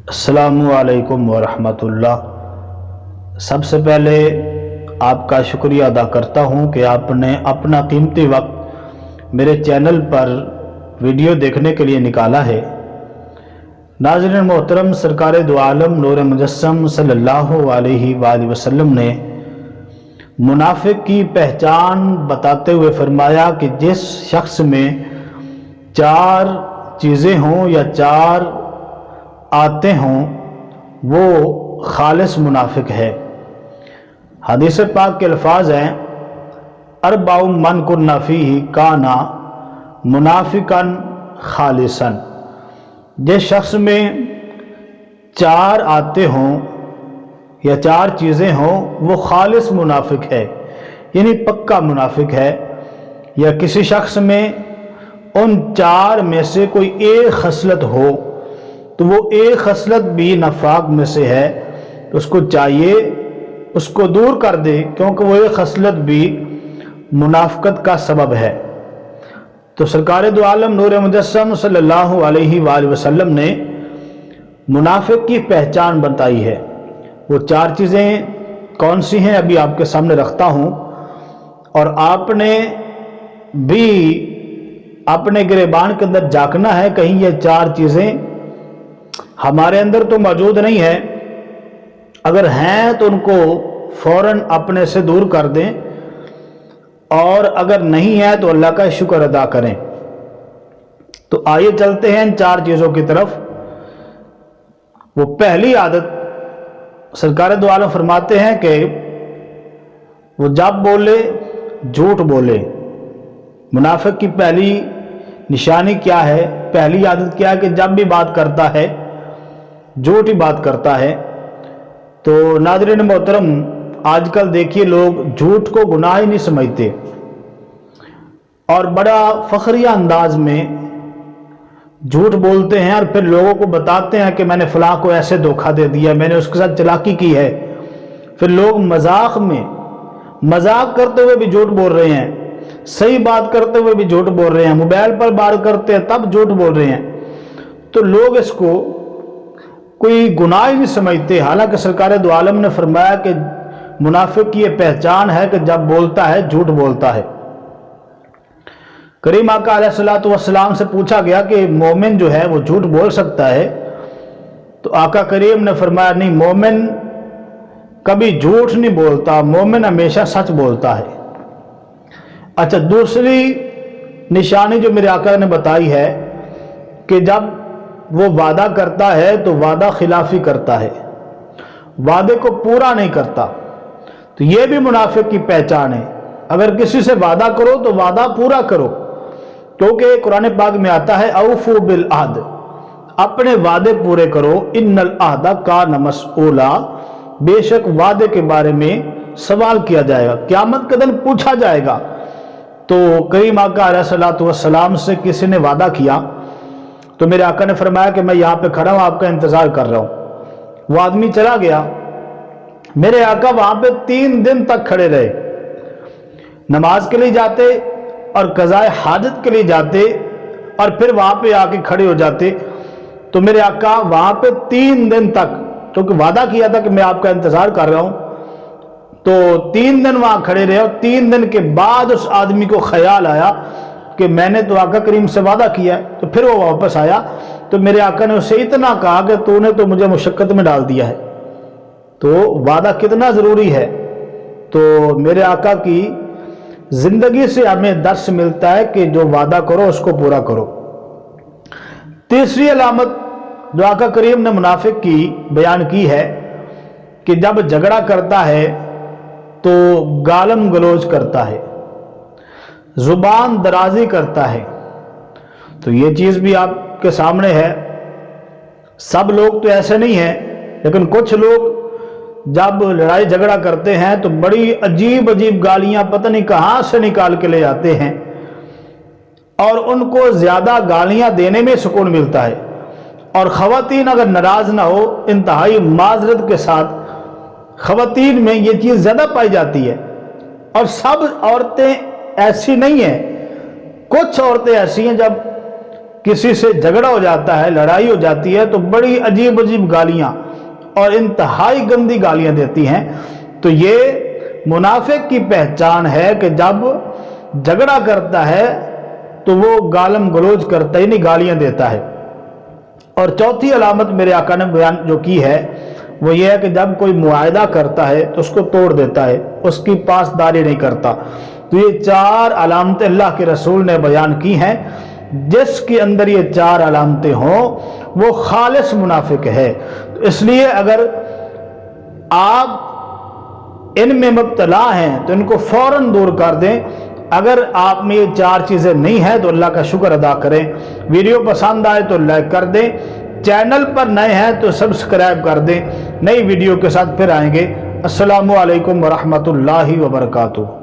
अस्सलामु अलैकुम वरहमतुल्लाह। सबसे पहले आपका शुक्रिया अदा करता हूँ कि आपने अपना कीमती वक्त मेरे चैनल पर वीडियो देखने के लिए निकाला है। नाज़रीन मोहतरम, सरकार दो आलम नूर मुजस्सम सल्लल्लाहु अलैहि वसल्लम ने मुनाफिक की पहचान बताते हुए फरमाया कि जिस शख्स में चार चीज़ें हों या चार आते हों वो खालिस मुनाफिक है। हदीस पाक के अल्फाज हैं, अरबाउ मन कुन्ना फीही काना मुनाफिकन खालिसन। जिस शख्स में चार आते हों या चार चीज़ें हों वो खालिस मुनाफिक है, यानी पक्का मुनाफिक है। या किसी शख्स में उन चार में से कोई एक खसलत हो तो वो एक खसलत भी नफाक में से है, तो उसको चाहिए उसको दूर कर दे, क्योंकि वो एक खसलत भी मुनाफिकत का सबब है। तो सरकार दो आलम नूर मुजस्सम सल्लल्लाहु अलैहि वसल्लम ने मुनाफिक की पहचान बताई है। वो चार चीज़ें कौन सी हैं अभी आपके सामने रखता हूँ, और आपने भी अपने गिरेबान के अंदर झांकना है, कहीं ये चार चीज़ें हमारे अंदर तो मौजूद नहीं है। अगर हैं तो उनको फौरन अपने से दूर कर दें, और अगर नहीं है तो अल्लाह का शुक्र अदा करें। तो आइए चलते हैं इन चार चीज़ों की तरफ। वो पहली आदत सरकार दो आलम फरमाते हैं कि वो जब बोले झूठ बोले। मुनाफिक की पहली निशानी क्या है, पहली आदत क्या है कि जब भी बात करता है झूठ ही बात करता है। तो नाज़रीन मोहतरम, आजकल देखिए लोग झूठ को गुनाह ही नहीं समझते और बड़ा फखरिया अंदाज में झूठ बोलते हैं, और फिर लोगों को बताते हैं कि मैंने फलां को ऐसे धोखा दे दिया, मैंने उसके साथ चालाकी की है। फिर लोग मजाक करते हुए भी झूठ बोल रहे हैं, सही बात करते हुए भी झूठ बोल रहे हैं, मोबाइल पर बात करते हैं तब झूठ बोल रहे हैं। तो लोग इसको कोई गुनाह ही नहीं समझते। हालांकि सरकार दो आलम ने फरमाया कि मुनाफिक की ये पहचान है कि जब बोलता है झूठ बोलता है। करीम आका अलैहिस्सलातु वस्सलाम से पूछा गया कि मोमिन जो है वो झूठ बोल सकता है, तो आका करीम ने फरमाया नहीं, मोमिन कभी झूठ नहीं बोलता, मोमिन हमेशा सच बोलता है। अच्छा, दूसरी निशानी जो मेरे आका ने बताई है कि जब वो वादा करता है तो वादा खिलाफी करता है, वादे को पूरा नहीं करता। तो ये भी मुनाफिक की पहचान है। अगर किसी से वादा करो तो वादा पूरा करो, क्योंकि कुरान पाक में आता है औफू बिल अहद, अपने वादे पूरे करो। इन्नल अहदा कान मसऊला, बेशक वादे के बारे में सवाल किया जाएगा, क़यामत के दिन पूछा जाएगा। तो करीम आका अलैहिस्सलातु वस्सलाम से किसी ने वादा किया तो मेरे आका ने फरमाया कि मैं यहाँ पे खड़ा हूँ, आपका इंतज़ार कर रहा हूँ। वो आदमी चला गया, मेरे आका वहाँ पे 3 दिन तक खड़े रहे। नमाज के लिए जाते और क़ज़ाए हाजत के लिए जाते और फिर वहाँ पे आके खड़े हो जाते। तो मेरे आका वहाँ पे 3 दिन तक, क्योंकि वादा किया था कि मैं आपका इंतज़ार कर रहा हूँ, तो 3 दिन वहाँ खड़े रहे। और 3 दिन के बाद उस आदमी को ख्याल आया कि मैंने तो आका करीम से वादा किया है। तो फिर वो वापस आया, तो मेरे आका ने उससे इतना कहा कि तूने तो मुझे मुशक्कत में डाल दिया है। तो वादा कितना ज़रूरी है। तो मेरे आका की ज़िंदगी से हमें दर्स मिलता है कि जो वादा करो उसको पूरा करो। तीसरी अलामत जो आका करीम ने मुनाफिक की बयान की है कि जब झगड़ा करता है तो गालम गलोच करता है, जुबान दराजी करता है। तो ये चीज़ भी आपके सामने है। सब लोग तो ऐसे नहीं हैं, लेकिन कुछ लोग जब लड़ाई झगड़ा करते हैं तो बड़ी अजीब अजीब गालियां पता नहीं कहाँ से निकाल के ले आते हैं, और उनको ज़्यादा गालियां देने में सुकून मिलता है। और ख़वातीन अगर नाराज़ ना हो, इंतहाई माजरत के साथ ख़वातीन में ये चीज़ ज़्यादा पाई जाती है। और सब औरतें ऐसी नहीं हैं, कुछ औरतें ऐसी हैं जब किसी से झगड़ा हो जाता है, लड़ाई हो जाती है, तो बड़ी अजीब अजीब गालियां और इंतहाई गंदी गालियां देती हैं। तो ये मुनाफिक की पहचान है कि जब झगड़ा करता है तो वो गालम गलोज करता ही नहीं, गालियां देता है। और चौथी अलामत मेरे आका ने बयान जो की है वो ये है कि जब कोई मुआहदा करता है तो उसको तोड़ देता है, उसकी पासदारी नहीं करता। तो ये 4 अलामतें अल्लाह के रसूल ने बयान की हैं। जिसके अंदर ये 4 अलामतें हों वो खालिस मुनाफिक है। तो इसलिए अगर आप इनमें मुब्तला हैं तो इनको फौरन दूर कर दें। अगर आप में ये 4 चीज़ें नहीं हैं तो अल्लाह का शुक्र अदा करें। वीडियो पसंद आए तो लाइक कर दें, चैनल पर नए हैं तो सब्सक्राइब कर दें। नई वीडियो के साथ फिर आएंगे। अस्सलामु अलैकुम वरहमतुल्लाहि वबरकातुहू।